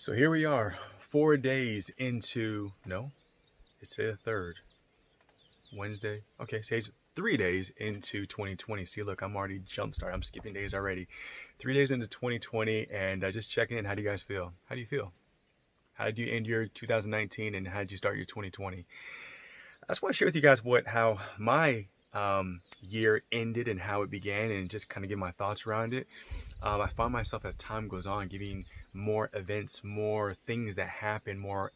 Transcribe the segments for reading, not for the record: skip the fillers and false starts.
So here we are, 4 days into, no, it's the 3rd, Wednesday. Okay, so it's 3 days into 2020. See, look, I'm already jump started. I'm skipping days already. 3 days into 2020, and just checking in. How do you guys feel? How do you feel? How did you end your 2019, and how did you start your 2020? I just want to share with you guys how my year ended and how it began, and just kind of give my thoughts around it. I find myself, as time goes on, giving more events, more things that happen, more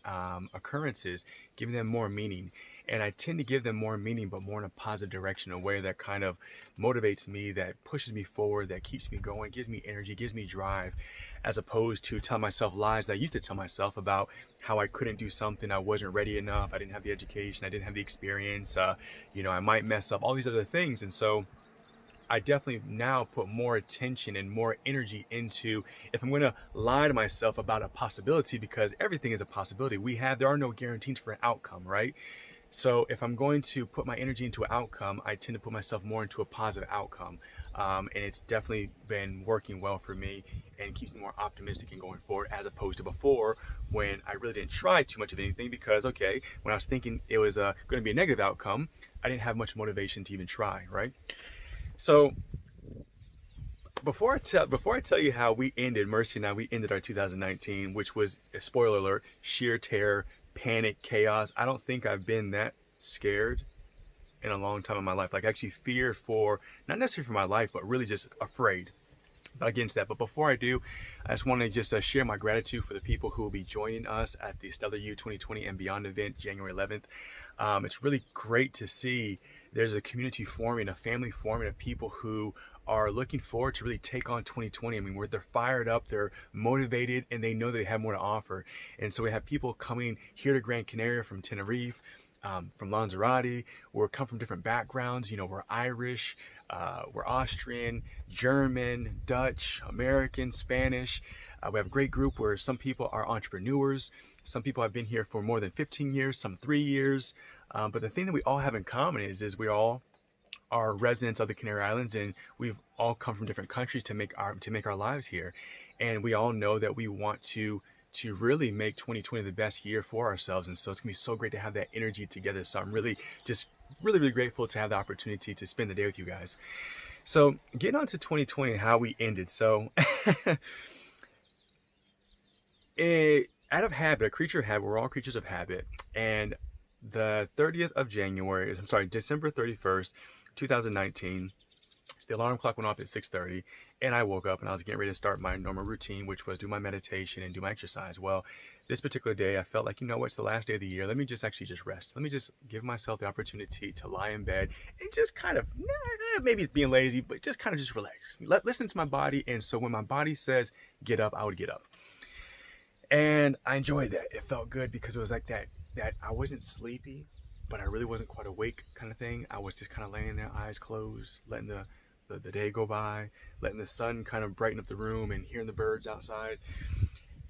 occurrences, giving them more meaning. And I tend to give them more meaning, but more in a positive direction, a way that kind of motivates me, that pushes me forward, that keeps me going, gives me energy, gives me drive, as opposed to tell myself lies that I used to tell myself about how I couldn't do something, I wasn't ready enough, I didn't have the education, I didn't have the experience, I might mess up, all these other things. And so I definitely now put more attention and more energy into, if I'm going to lie to myself about a possibility, because everything is a possibility. There are no guarantees for an outcome, right? So if I'm going to put my energy into an outcome, I tend to put myself more into a positive outcome. And it's definitely been working well for me and keeps me more optimistic and going forward, as opposed to before, when I really didn't try too much of anything because, okay, when I was thinking it was going to be a negative outcome, I didn't have much motivation to even try, right? So before I tell you how we ended, Mercy and I, we ended our 2019, which was, a spoiler alert, sheer terror, panic, chaos. I don't think I've been that scared in a long time in my life. Like, actually feared for, not necessarily for my life, but really just afraid. But I'll get into that. But before I do, I just want to share my gratitude for the people who will be joining us at the Stellar U 2020 and Beyond event, January 11th. It's really great to see there's a community forming, a family forming of people who are looking forward to really take on 2020. I mean, where they're fired up, they're motivated, and they know they have more to offer. And so we have people coming here to Gran Canaria from Tenerife, from Lanzarote. We come from different backgrounds. We're Irish, we're Austrian, German, Dutch, American, Spanish. We have a great group where some people are entrepreneurs. Some people have been here for more than 15 years, some 3 years. But the thing that we all have in common is we all are residents of the Canary Islands, and we've all come from different countries to make our lives here. And we all know that we want to really make 2020 the best year for ourselves. And so it's gonna be so great to have that energy together. So I'm really grateful to have the opportunity to spend the day with you guys. So getting on to 2020 and how we ended. So out of habit, a creature of habit, we're all creatures of habit. And the 30th of January, December 31st, 2019, the alarm clock went off at 6:30, and I woke up and I was getting ready to start my normal routine, which was do my meditation and do my exercise. Well, this particular day, I felt like, it's the last day of the year. Let me just rest. Let me just give myself the opportunity to lie in bed and just kind of, maybe it's being lazy, but just kind of just relax. Listen to my body. And so when my body says get up, I would get up. And I enjoyed that. It felt good because it was like that I wasn't sleepy, but I really wasn't quite awake kind of thing. I was just kind of laying there, eyes closed, letting the day go by, letting the sun kind of brighten up the room and hearing the birds outside.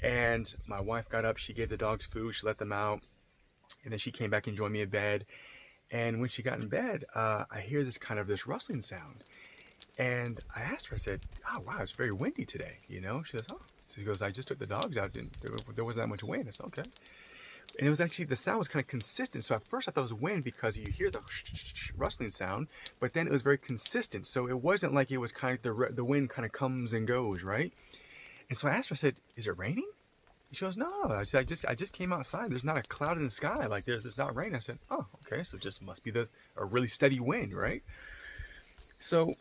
And my wife got up, she gave the dogs food, she let them out, and then she came back and joined me in bed. And when she got in bed, I hear this rustling sound. And I asked her, I said, oh wow, it's very windy today, She goes, oh. So she goes, I just took the dogs out, and there wasn't that much wind. I said, okay. And it was actually, the sound was kind of consistent. So at first I thought it was wind because you hear the rustling sound, but then it was very consistent. So it wasn't like it was kind of, the wind kind of comes and goes, right? And so I asked her, I said, is it raining? She goes, no. I said, I just came outside. There's not a cloud in the sky. Like it's not raining. I said, oh, okay. So it just must be a really steady wind, right? So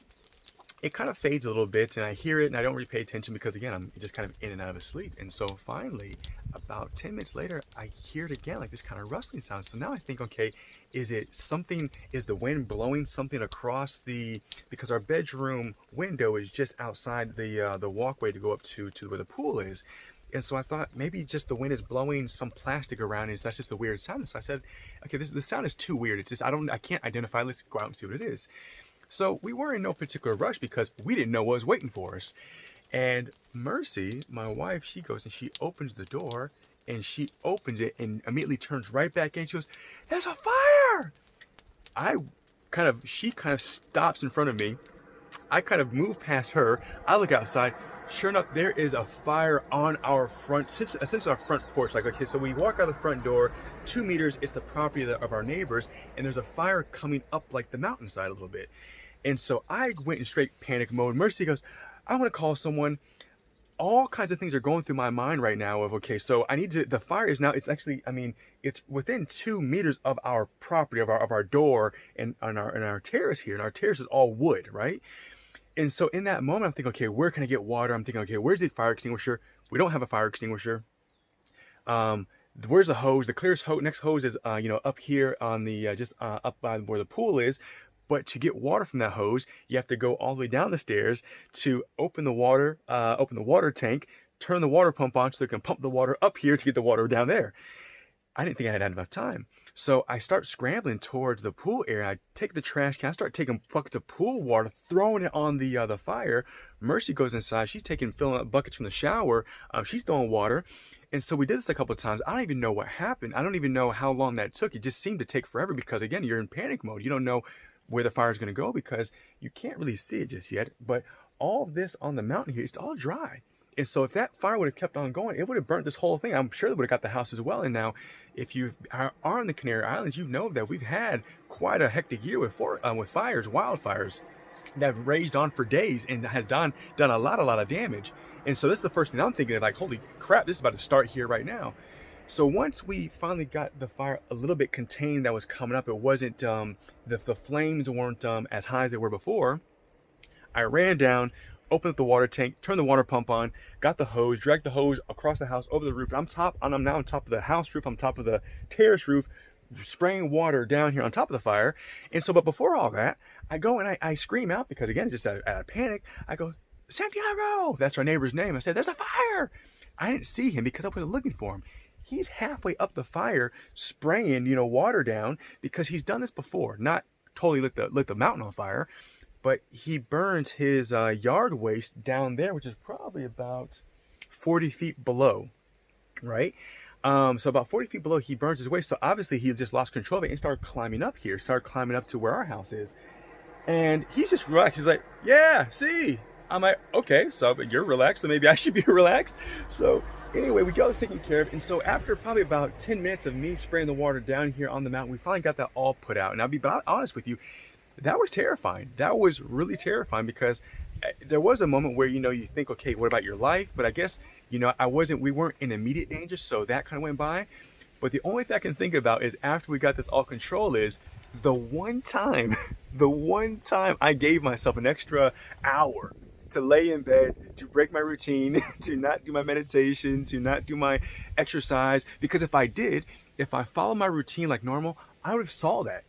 it kind of fades a little bit, and I hear it, and I don't really pay attention because, again, I'm just kind of in and out of sleep. And so finally, about 10 minutes later, I hear it again, like this kind of rustling sound. So now I think, okay, is the wind blowing something across because our bedroom window is just outside the walkway to go up to where the pool is. And so I thought maybe just the wind is blowing some plastic around, and that's just a weird sound. So I said, okay, the sound is too weird. It's just, I can't identify. Let's go out and see what it is. So we were in no particular rush because we didn't know what was waiting for us. And Mercy, my wife, she goes and she opens the door, and she opens it and immediately turns right back in. She goes, there's a fire! She kind of stops in front of me. I kind of move past her. I look outside. Sure enough, there is a fire on our front, essentially our front porch. Like, okay, so we walk out the front door, 2 meters, it's the property of our neighbors, and there's a fire coming up like the mountainside a little bit. And so I went in straight panic mode. Mercy goes, I want to call someone. All kinds of things are going through my mind right now of, okay, so I need to, the fire is now, it's actually, I mean, it's within 2 meters of our property, of our door, and on our terrace here, and our terrace is all wood, right? And so in that moment, I'm thinking, okay, where can I get water? I'm thinking, okay, where's the fire extinguisher? We don't have a fire extinguisher. Where's the hose? The clearest hose, next hose is, up here on the, just up by where the pool is. But to get water from that hose, you have to go all the way down the stairs to open the water tank, turn the water pump on so they can pump the water up here to get the water down there. I didn't think I had enough time. So I start scrambling towards the pool area. I take the trash can, I start taking buckets of pool water, throwing it on the fire. Mercy goes inside. She's filling up buckets from the shower. She's throwing water. And so we did this a couple of times. I don't even know what happened. I don't even know how long that took. It just seemed to take forever because, again, you're in panic mode. You don't know where the fire is going to go because you can't really see it just yet. But all of this on the mountain here, it's all dry. And so if that fire would have kept on going, it would have burnt this whole thing. I'm sure it would have got the house as well. And now, if you are on the Canary Islands, you know that we've had quite a hectic year with fires, wildfires that have raged on for days and has done a lot of damage. And so this is the first thing I'm thinking of, like, holy crap, this is about to start here right now. So once we finally got the fire a little bit contained that was coming up, it wasn't, the flames weren't as high as they were before. I ran down, opened up the water tank, turned the water pump on, got the hose, dragged the hose across the house over the roof. I'm now on top of the house roof, on top of the terrace roof, spraying water down here on top of the fire. And so, but before all that, I go and I scream out because, again, just out of panic, I go, Santiago! That's our neighbor's name. I said, there's a fire! I didn't see him because I wasn't looking for him. He's halfway up the fire spraying, water down because he's done this before. Not totally lit the mountain on fire, but he burns his yard waste down there, which is probably about 40 feet below, right? So about 40 feet below, he burns his waste. So obviously he just lost control of it and started climbing up to where our house is. And he's just relaxed. He's like, yeah, see. I'm like, okay, so you're relaxed, so maybe I should be relaxed. So anyway, we got this taken care of. And so after probably about 10 minutes of me spraying the water down here on the mountain, we finally got that all put out. And I'll be honest with you, that was terrifying. That was really terrifying because there was a moment where, you think, okay, what about your life? But I guess, we weren't in immediate danger, so that kind of went by. But the only thing I can think about is after we got this all controlled is the one time I gave myself an extra hour to lay in bed, to break my routine, to not do my meditation, to not do my exercise. Because if I followed my routine like normal, I would have saw that.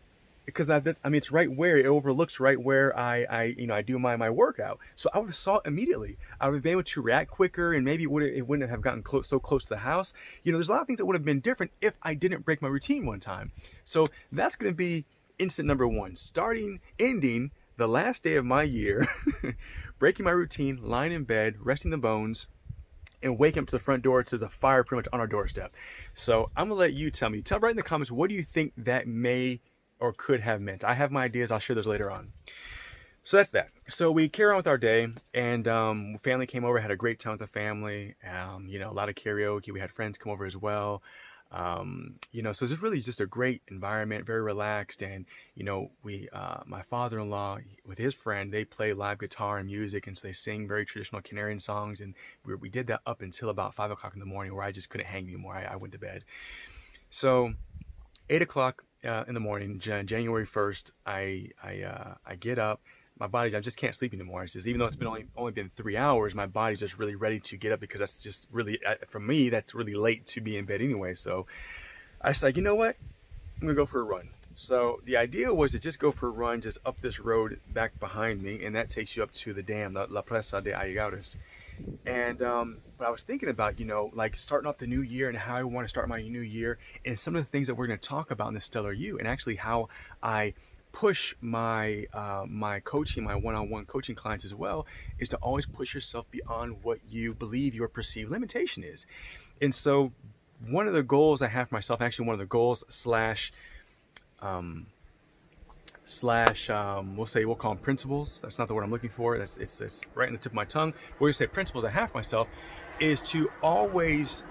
Because it's right where it overlooks right where I do my workout. So I would have saw it immediately. I would have been able to react quicker, and maybe it wouldn't have gotten so close to the house. There's a lot of things that would have been different if I didn't break my routine one time. So that's going to be instant number one. Ending the last day of my year, breaking my routine, lying in bed, resting the bones, and waking up to the front door. There's a fire pretty much on our doorstep. So I'm gonna let you tell me. Right in the comments, what do you think that may or could have meant? I have my ideas. I'll share those later on. So that's that. So we carry on with our day, and family came over, had a great time with the family. A lot of karaoke. We had friends come over as well. So it's really just a great environment, very relaxed. And, my father-in-law with his friend, they play live guitar and music. And so they sing very traditional Canarian songs. And we did that up until about 5 o'clock in the morning where I just couldn't hang anymore. I went to bed. So 8 o'clock in the morning, January 1st, I get up. My body, I just can't sleep anymore. It's just, even though it's been only been 3 hours, my body's just really ready to get up because that's just really, for me, that's really late to be in bed anyway. So I was like, you know what? I'm gonna go for a run. So the idea was to just go for a run, just up this road back behind me, and that takes you up to the dam, La Presa de Allegados. And but I was thinking about, like starting off the new year and how I want to start my new year, and some of the things that we're going to talk about in this Stellar You, and actually how I push my my coaching, my one-on-one coaching clients as well, is to always push yourself beyond what you believe your perceived limitation is. And so one of the goals I have for myself, actually one of the goals slash, we'll call them principles. That's not the word I'm looking for. It's right in the tip of my tongue. We're gonna say principles I have for myself is to always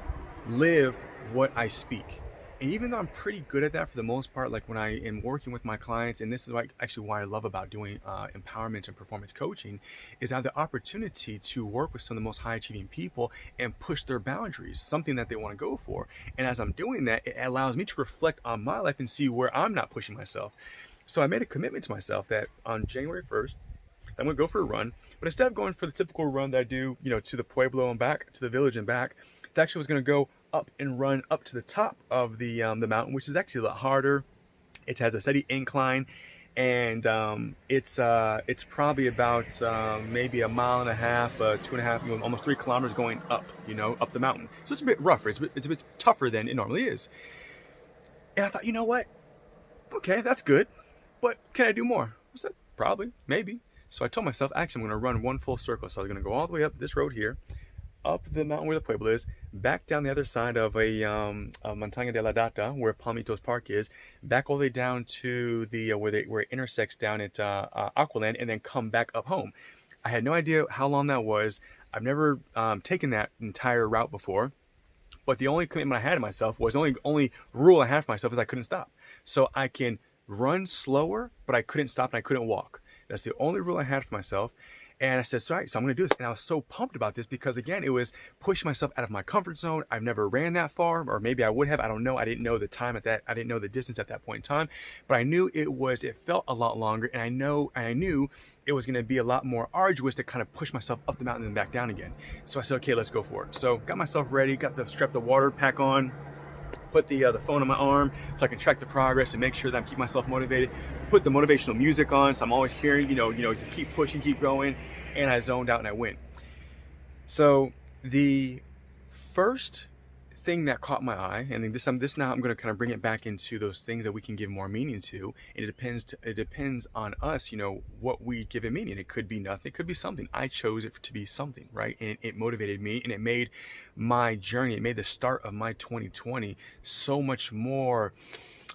live what I speak. And even though I'm pretty good at that for the most part, like when I am working with my clients, and this is actually why I love about doing empowerment and performance coaching, is I have the opportunity to work with some of the most high achieving people and push their boundaries, something that they want to go for. And as I'm doing that, it allows me to reflect on my life and see where I'm not pushing myself. So I made a commitment to myself that on January 1st, I'm gonna go for a run, but instead of going for the typical run that I do, to the Pueblo and back, to the village and back, I actually was gonna go up and run up to the top of the mountain, which is actually a lot harder. It has a steady incline, and it's probably about maybe a mile and a half, 2.5, almost 3 kilometers going up, up the mountain. So it's a bit rougher. It's a bit tougher than it normally is. And I thought, you know what? Okay, that's good, but can I do more? I said, probably, maybe. So I told myself, actually, I'm going to run one full circle. So I was going to go all the way up this road here, up the mountain where the Pueblo is, back down the other side of a Montaña de la Data, where Palmitos Park is, back all the way down to the where it intersects down at Aqualand, and then come back up home. I had no idea how long that was. I've never taken that entire route before. But the only commitment I had to myself was, only rule I had for myself is I couldn't stop. So I can run slower, but I couldn't stop and I couldn't walk. That's the only rule I had for myself. And I said, sorry, so I'm going to do this. And I was so pumped about this because, again, it was pushing myself out of my comfort zone. I've never ran that far, or maybe I would have. I don't know. I didn't know the time at that. I didn't know the distance at that point in time. But I knew it felt a lot longer. And I knew it was going to be a lot more arduous to kind of push myself up the mountain and back down again. So I said, okay, let's go for it. So got myself ready, strapped the water pack on, put the phone on my arm so I can track the progress and make sure that I'm keeping myself motivated. Put the motivational music on so I'm always hearing, just keep pushing, keep going. And I zoned out and I went. So the first thing that caught my eye, and this now I'm going to kind of bring it back into those things that we can give more meaning to. And it depends on us, what we give it meaning. It could be nothing, it could be something. I chose it to be something, right? And it motivated me, and it made my journey, it made the start of my 2020 so much more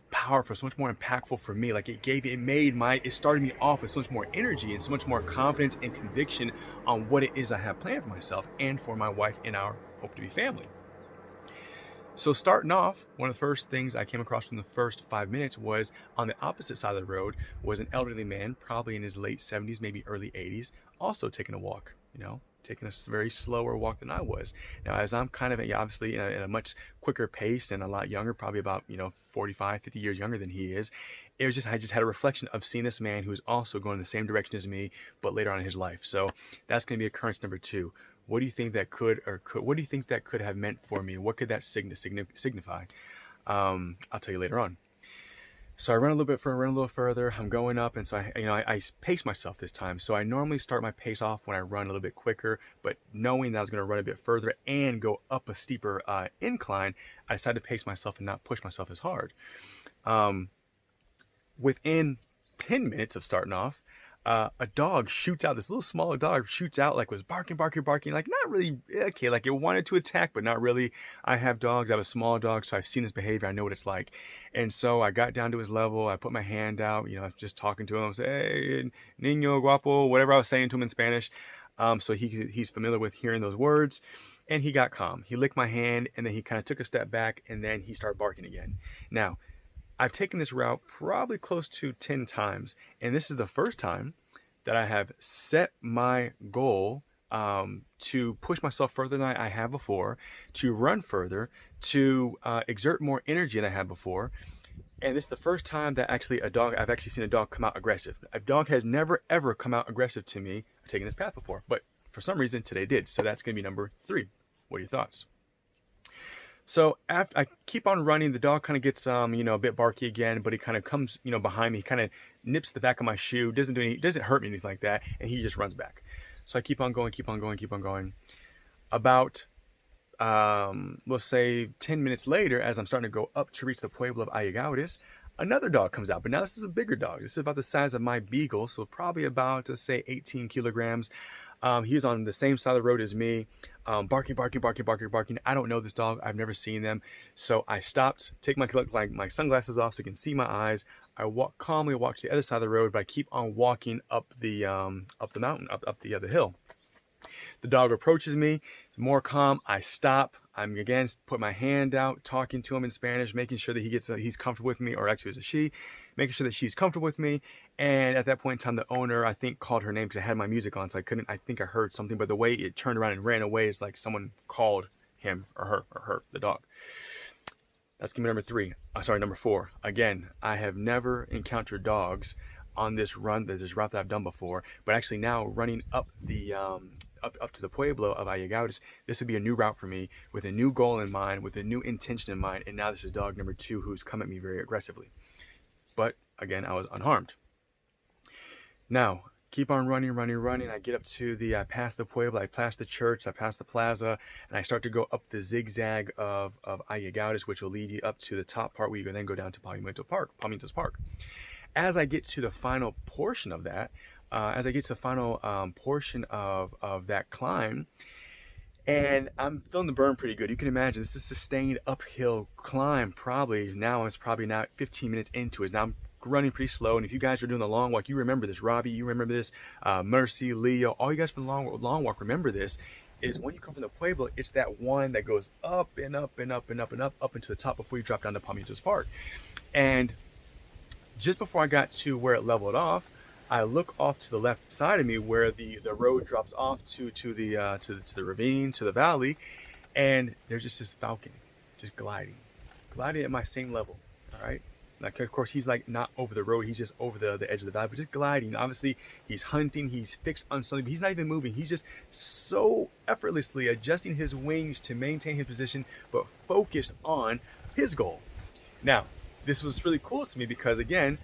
powerful, so much more impactful for me. Like it started me off with so much more energy and so much more confidence and conviction on what it is I have planned for myself and for my wife and our hope to be family. So starting off, one of the first things I came across in the first 5 minutes was on the opposite side of the road was an elderly man, probably in his late 70s, maybe early 80s, also taking a walk, taking a very slower walk than I was. Now, as I'm kind of obviously in a much quicker pace and a lot younger, probably about 45, 50 years younger than he is, I just had a reflection of seeing this man who's also going in the same direction as me, but later on in his life. So that's going to be occurrence number 2. What do you think that could have meant for me? What could that signify? I'll tell you later on. So I run a little further. I'm going up, and so I pace myself this time. So I normally start my pace off when I run a little bit quicker, but knowing that I was going to run a bit further and go up a steeper incline, I decided to pace myself and not push myself as hard. Within 10 minutes of starting off, a dog shoots out. This little smaller dog shoots out, like was barking, like not really okay, like it wanted to attack, but not really. I have dogs. I have a small dog, so I've seen his behavior. I know what it's like. And so I got down to his level. I put my hand out. I was just talking to him. I was hey, niño guapo, whatever I was saying to him in Spanish. So he's familiar with hearing those words. And he got calm. He licked my hand, and then he kind of took a step back, and then he started barking again. Now, I've taken this route probably close to 10 times, and this is the first time that I have set my goal to push myself further than I have before, to run further, to exert more energy than I had before. And this is the first time that I've actually seen a dog come out aggressive. A dog has never, ever come out aggressive to me taking this path before, but for some reason today did. So that's going to be number 3. What are your thoughts? So after I keep on running, the dog kind of gets, a bit barky again, but he kind of comes, behind me. He kind of nips the back of my shoe, doesn't hurt me, anything like that, and he just runs back. So I keep on going. About, we'll say 10 minutes later, as I'm starting to go up to reach the Pueblo of Ayagaudis, another dog comes out, but now this is a bigger dog. This is about the size of my beagle, so probably about, say, 18 kilograms. He was on the same side of the road as me, barking. I don't know this dog. I've never seen them. So I stopped, take my sunglasses off so you can see my eyes. I walk calmly, walk to the other side of the road, but I keep on walking up the mountain, up the hill. The dog approaches me, more calm. I stop. I'm again put my hand out, talking to him in Spanish, making sure that he's comfortable with me, or actually it was a she, making sure that she's comfortable with me. And at that point in time, the owner, I think, called her name because I had my music on, so I think I heard something, but the way it turned around and ran away is like someone called him or her, the dog. That's game number 3. Number 4. Again, I have never encountered dogs on this route that I've done before, but actually now running up the up to the pueblo of Ayagautes, this would be a new route for me with a new goal in mind, with a new intention in mind, and now this is dog number 2 who's come at me very aggressively. But again, I was unharmed. Now, keep on running. I get up to I pass the pueblo, I pass the church, I pass the plaza, and I start to go up the zigzag of Ayagautes, which will lead you up to the top part where you can then go down to Palmitos Park. As I get to the final portion of that, of that climb, and I'm feeling the burn pretty good. You can imagine this is a sustained uphill climb. It's probably now 15 minutes into it. Now I'm running pretty slow, and if you guys are doing the long walk, you remember this. Robbie, you remember this. Mercy, Leo, all you guys from the long walk remember this. Is when you come from the pueblo, it's that one that goes up and up and up and up and up into the top before you drop down to Palmitos Park. And just before I got to where it leveled off, I look off to the left side of me where the road drops off to the ravine, to the valley, and there's just this falcon just gliding at my same level. All right, like of course he's like not over the road, he's just over the edge of the valley, but just gliding. Obviously he's hunting, he's fixed on something, but he's not even moving. He's just so effortlessly adjusting his wings to maintain his position, but focused on his goal. Now, this was really cool to me because, again,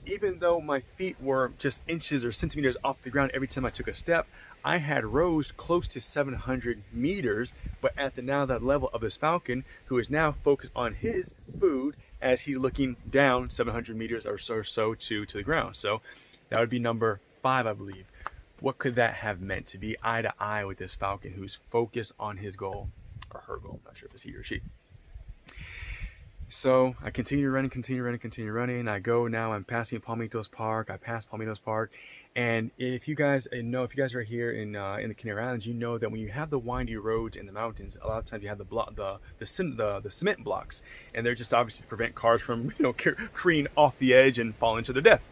even though my feet were just inches or centimeters off the ground every time I took a step, I had rose close to 700 meters, but at that level of this falcon, who is now focused on his food as he's looking down 700 meters or so to the ground. So that would be number 5, I believe. What could that have meant, to be eye to eye with this falcon who's focused on his goal, or her goal? I'm not sure if it's he or she. So I continue running. I go now, I'm passing Palmitos Park. I pass Palmitos Park. And if you guys are here in the Canary Islands, you know that when you have the windy roads in the mountains, a lot of times you have the cement blocks, and they're just obviously to prevent cars from careening off the edge and falling to their death.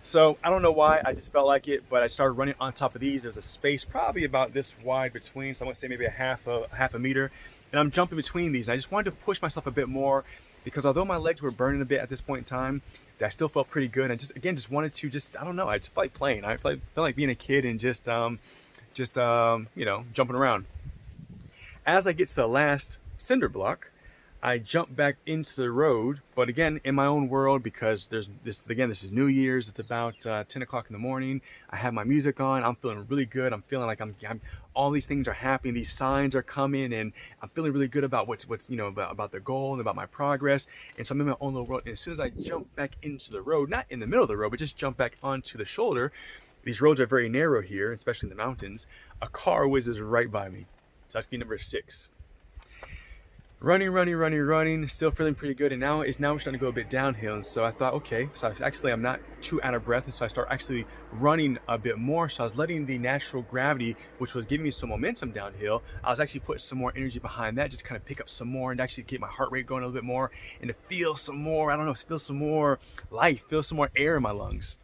So I don't know why, I just felt like it, but I started running on top of these. There's a space probably about this wide between, so I want to say maybe a half a meter, and I'm jumping between these. And I just wanted to push myself a bit more, because although my legs were burning a bit at this point in time, I still felt pretty good. And just wanted to I don't know, I just felt like playing. I felt like being a kid and just jumping around. As I get to the last cinder block, I jump back into the road, but again, in my own world, because this is New Year's. It's about 10 o'clock in the morning. I have my music on. I'm feeling really good. I'm feeling like I'm all these things are happening. These signs are coming, and I'm feeling really good about what's about the goal and about my progress. And so I'm in my own little world. And as soon as I jump back into the road, not in the middle of the road, but just jump back onto the shoulder, these roads are very narrow here, especially in the mountains. A car whizzes right by me. So that's number 6. Running, still feeling pretty good, and now we're starting to go a bit downhill. And so I thought, okay, so I'm not too out of breath, and so I start actually running a bit more. So I was letting the natural gravity, which was giving me some momentum downhill, I was actually putting some more energy behind that, just kind of pick up some more and actually get my heart rate going a little bit more, and to feel some more, feel some more life, feel some more air in my lungs.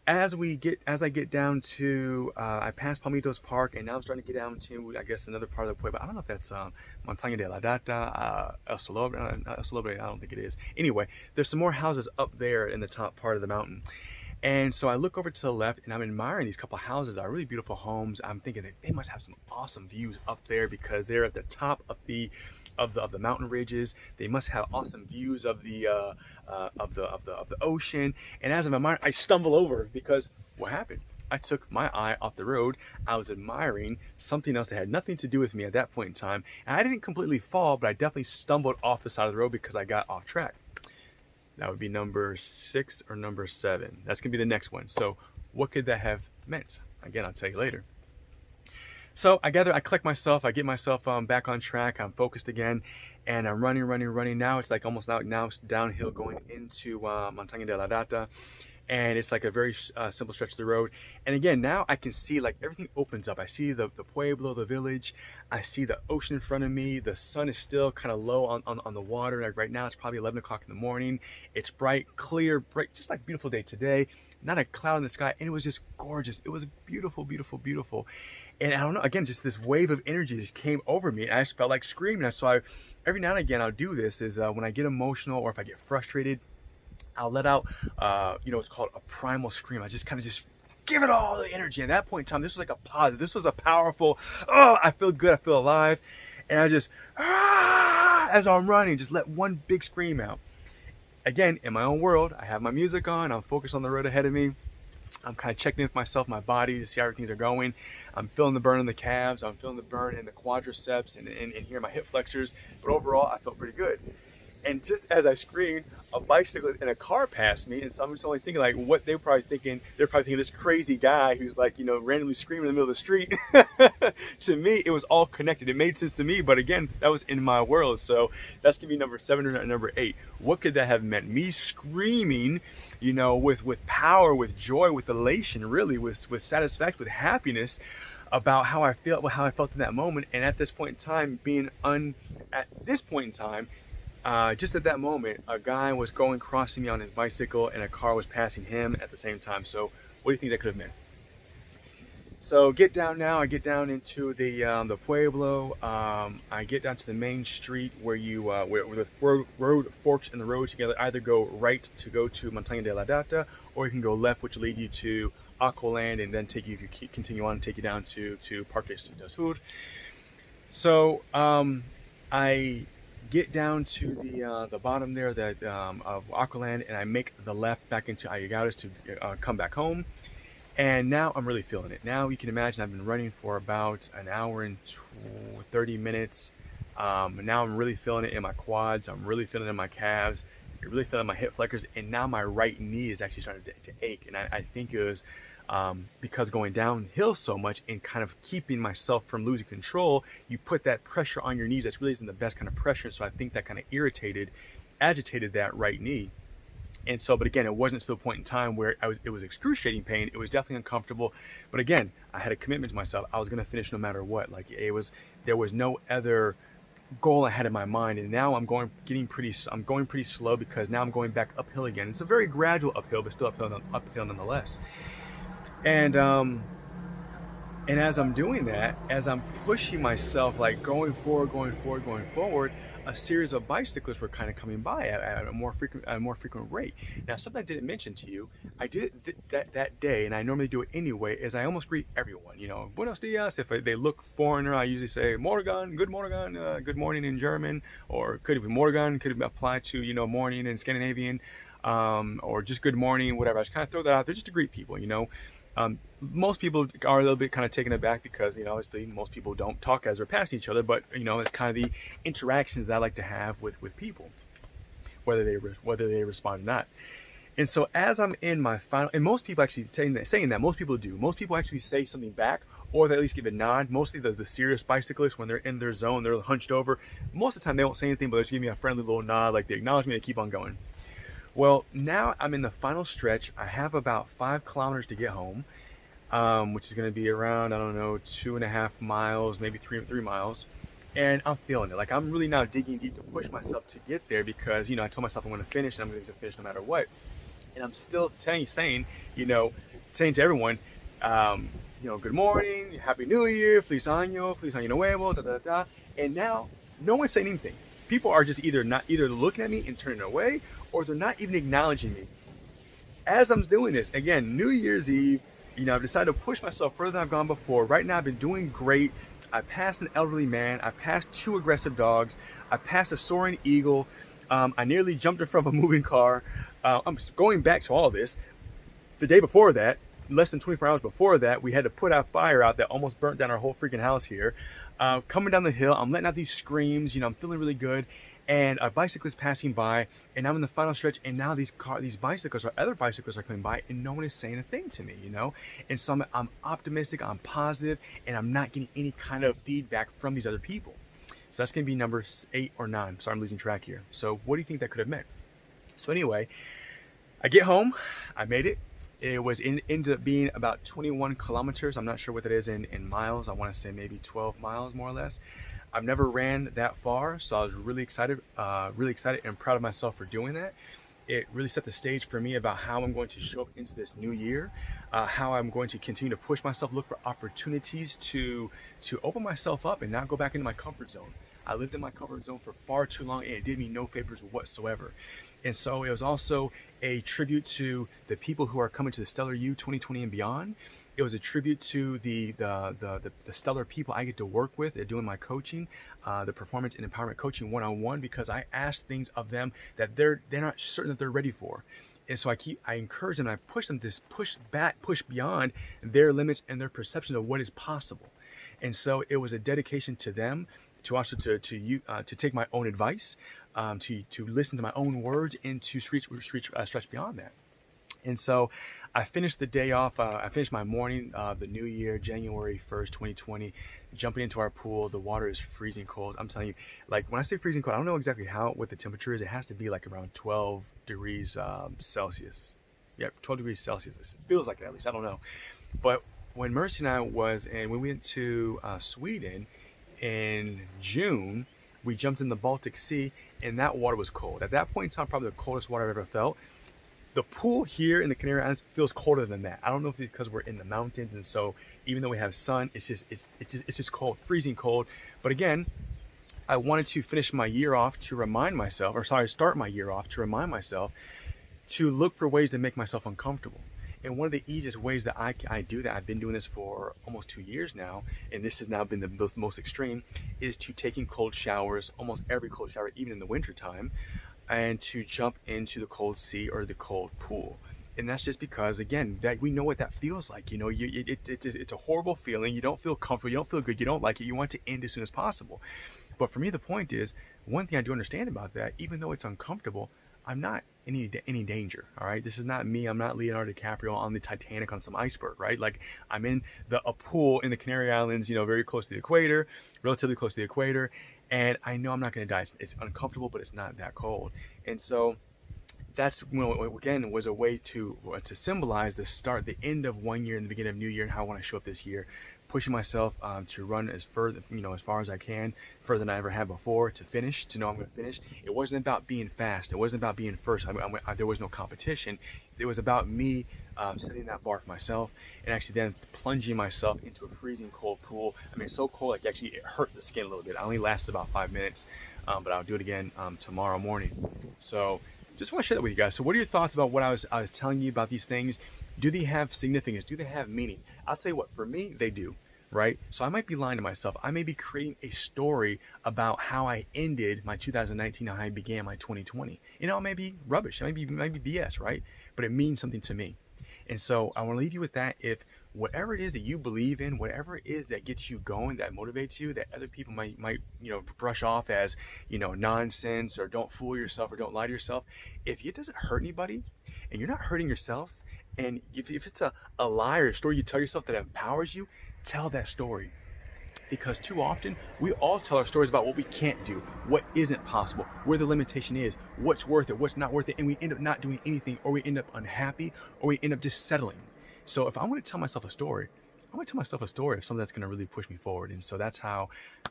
As I get down to, I pass Palmitos Park, and now I'm starting to get down to, I guess, another part of the pueblo. I don't know if that's Montaña de la Data, El Solobre, I don't think it is. Anyway, there's some more houses up there in the top part of the mountain. And so I look over to the left, and I'm admiring these couple houses that are really beautiful homes. I'm thinking that they must have some awesome views up there, because they're at the top of the mountain ridges. They must have awesome views of the ocean. And as I'm admiring, I stumble over, because what happened? I took my eye off the road. I was admiring something else that had nothing to do with me at that point in time. And I didn't completely fall, but I definitely stumbled off the side of the road because I got off track. That would be number 6 or number 7. That's gonna be the next one. So what could that have meant? Again, I'll tell you later. So I collect myself, I get myself back on track. I'm focused again, and I'm running. Now it's like almost now it's downhill going into Montaña de la Data, and it's like a very simple stretch of the road. And again, now I can see like everything opens up. I see the pueblo, the village. I see the ocean in front of me. The sun is still kind of low on the water. Like right now, it's probably 11 o'clock in the morning. It's bright, clear, bright, just like beautiful day today. Not a cloud in the sky, and it was just gorgeous. It was beautiful. And I don't know, again, just this wave of energy just came over me, and I just felt like screaming. So every now and again, I'll do this is when I get emotional or if I get frustrated, I'll let out, it's called a primal scream. I just kind of just give it all the energy. And at that point in time, this was like a positive. This was a powerful, I feel good, I feel alive. And I just, as I'm running, just let one big scream out. Again, in my own world, I have my music on. I'm focused on the road ahead of me. I'm kind of checking in with myself, my body, to see how things are going. I'm feeling the burn in the calves. I'm feeling the burn in the quadriceps and here my hip flexors. But overall, I felt pretty good. And just as I screamed, a bicyclist in a car passed me, and so I'm just only thinking like what they're probably thinking this crazy guy who's like, randomly screaming in the middle of the street. To me, it was all connected. It made sense to me, but again, that was in my world. So that's gonna be number 7 or number 8. What could that have meant? Me screaming, with power, with joy, with elation, really, with satisfaction, with happiness about how I felt in that moment. And at this point in time, just at that moment, a guy was crossing me on his bicycle, and a car was passing him at the same time. So what do you think that could have meant? So I get down into the pueblo. I get down to the main street where the road forks in the road together. Either go right to go to Montaña de la Data, or you can go left, which will lead you to Aqualand, and then if you continue on, take you down to Parque del Sur. So I get down to the bottom there of Aqualand, and I make the left back into Allegados to come back home. And now I'm really feeling it. Now you can imagine I've been running for about an hour and 30 minutes. Now I'm really feeling it in my quads. I'm really feeling it in my calves. I'm really feeling my hip flexors. And now my right knee is actually starting to ache. And I think it was because going downhill so much and kind of keeping myself from losing control, you put that pressure on your knees. That really isn't the best kind of pressure. So I think that kind of agitated that right knee. And so, but again, it wasn't to the point in time where it was excruciating pain. It was definitely uncomfortable. But again, I had a commitment to myself. I was going to finish no matter what. Like there was no other goal I had in my mind. And now I'm going pretty slow, because now I'm going back uphill again. It's a very gradual uphill, but still uphill nonetheless. And as I'm doing that, as I'm pushing myself, like going forward, a series of bicyclists were kind of coming by at a more frequent rate. Now, something I didn't mention to you, I did it that day, and I normally do it anyway, is I almost greet everyone. Buenos dias. If they look foreigner, I usually say morgen, good morning in German, or could it be morgen, could it apply to, morning in Scandinavian, or just good morning, whatever. I just kind of throw that out there just to greet people, Most people are a little bit kind of taken aback because, obviously most people don't talk as they're passing each other, but, it's kind of the interactions that I like to have with people, whether they respond or not. And so as I'm in my final, and most people actually saying that, most people do. Most people actually say something back, or they at least give a nod. Mostly the serious bicyclists, when they're in their zone, they're hunched over. Most of the time they won't say anything, but they just give me a friendly little nod, like they acknowledge me, they keep on going. Well, now I'm in the final stretch. I have about 5 kilometers to get home, which is going to be around, 2.5 miles, maybe 3 miles. And I'm feeling it. Like, I'm really now digging deep to push myself to get there, because, I told myself I'm going to finish, and I'm going to finish no matter what. And I'm still saying to everyone, good morning, Happy New Year, Feliz Año Nuevo, da da da. And now, no one's saying anything. People are just either looking at me and turning away, or they're not even acknowledging me. As I'm doing this, again, New Year's Eve, I've decided to push myself further than I've gone before. Right now, I've been doing great. I passed an elderly man. I passed 2 aggressive dogs. I passed a soaring eagle. I nearly jumped in front of a moving car. I'm going back to all this. The day before that, less than 24 hours before that, we had to put out fire out that almost burnt down our whole freaking house here. Coming down the hill, I'm letting out these screams. I'm feeling really good. and a bicyclist passing by, and I'm in the final stretch, and now these bicycles or other bicyclists are coming by, and no one is saying a thing to me, you know? And so I'm optimistic, I'm positive, and I'm not getting any kind of feedback from these other people. So that's gonna be number 8 or 9. Sorry, I'm losing track here. So what do you think that could have meant? So anyway, I get home, I made it. It ended up being about 21 kilometers. I'm not sure what that is in miles. I wanna say maybe 12 miles, more or less. I've never ran that far, so I was really excited and proud of myself for doing that. It really set the stage for me about how I'm going to show up into this new year, how I'm going to continue to push myself, look for opportunities to open myself up and not go back into my comfort zone. I lived in my comfort zone for far too long, and it did me no favors whatsoever. And so it was also a tribute to the people who are coming to the Stellar U 2020 and beyond. It was a tribute to the stellar people I get to work with doing my coaching, the performance and empowerment coaching one-on-one, because I ask things of them that they're not certain that they're ready for. And so I encourage them, and I push them to push beyond their limits and their perception of what is possible. And so it was a dedication to them, to also to take my own advice, to listen to my own words, and to stretch beyond that. And so I finished the day off, I finished my morning, the new year, January 1st, 2020, jumping into our pool. The water is freezing cold. I'm telling you, like when I say freezing cold, I don't know exactly what the temperature is. It has to be like around 12 degrees Celsius. Yeah, 12 degrees Celsius. It feels like that, at least, I don't know. But when Mercy and I when we went to Sweden in June, we jumped in the Baltic Sea, and that water was cold. At that point in time, probably the coldest water I've ever felt. The pool here in the Canary Islands feels colder than that. I don't know if it's because we're in the mountains, and so even though we have sun, it's just cold, freezing cold. But again, I wanted to finish my year off to remind myself, start my year off to remind myself to look for ways to make myself uncomfortable. And one of the easiest ways that I do that, I've been doing this for almost 2 years now, and this has now been the most extreme, is to taking cold showers, almost every cold shower, even in the winter time, and to jump into the cold sea or the cold pool. And that's just because, again, that we know what that feels like. You know, it's a horrible feeling. You don't feel comfortable. You don't feel good. You don't like it. You want it to end as soon as possible. But for me, the point is, one thing I do understand about that, even though it's uncomfortable, I'm not in any danger, all right? This is not me. I'm not Leonardo DiCaprio on the Titanic on some iceberg, right? Like, I'm in a pool in the Canary Islands, you know, very close to the equator, relatively close to the equator, and I know I'm not going to die. It's uncomfortable, but it's not that cold. And so that's, you know, again, was a way to symbolize the end of one year and the beginning of new year, and how I want to show up this year, pushing myself to run as far as I can, further than I ever had before, to know I'm going to finish. It wasn't about being fast. It wasn't about being first. There was no competition. It was about me setting that bar for myself, and actually then plunging myself into a freezing cold pool. I mean, so cold, like actually it hurt the skin a little bit. I only lasted about 5 minutes, but I'll do it again tomorrow morning. So just want to share that with you guys. So what are your thoughts about what I was telling you about these things? Do they have significance? Do they have meaning? I'll tell you what, for me, they do, right? So I might be lying to myself. I may be creating a story about how I ended my 2019, how I began my 2020. You know, it may be rubbish. It might be BS, right? But it means something to me. And so I want to leave you with that. If whatever it is that you believe in, whatever it is that gets you going, that motivates you, that other people might brush off as, nonsense, or don't fool yourself, or don't lie to yourself, if it doesn't hurt anybody and you're not hurting yourself, and if it's a lie or a story you tell yourself that empowers you, tell that story. Because too often we all tell our stories about what we can't do, what isn't possible, where the limitation is, what's worth it, what's not worth it, and we end up not doing anything, or we end up unhappy, or we end up just settling. So if I want to tell myself a story, I want to tell myself a story of something that's going to really push me forward. And so that's how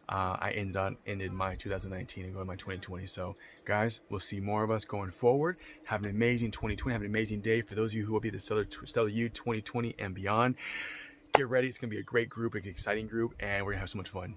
I ended my 2019 and going to my 2020. So guys, we'll see more of us going forward. Have an amazing 2020. Have an amazing day. For those of you who will be the Stellar U 2020 and beyond, get ready. It's going to be a great group, an exciting group, and we're going to have so much fun.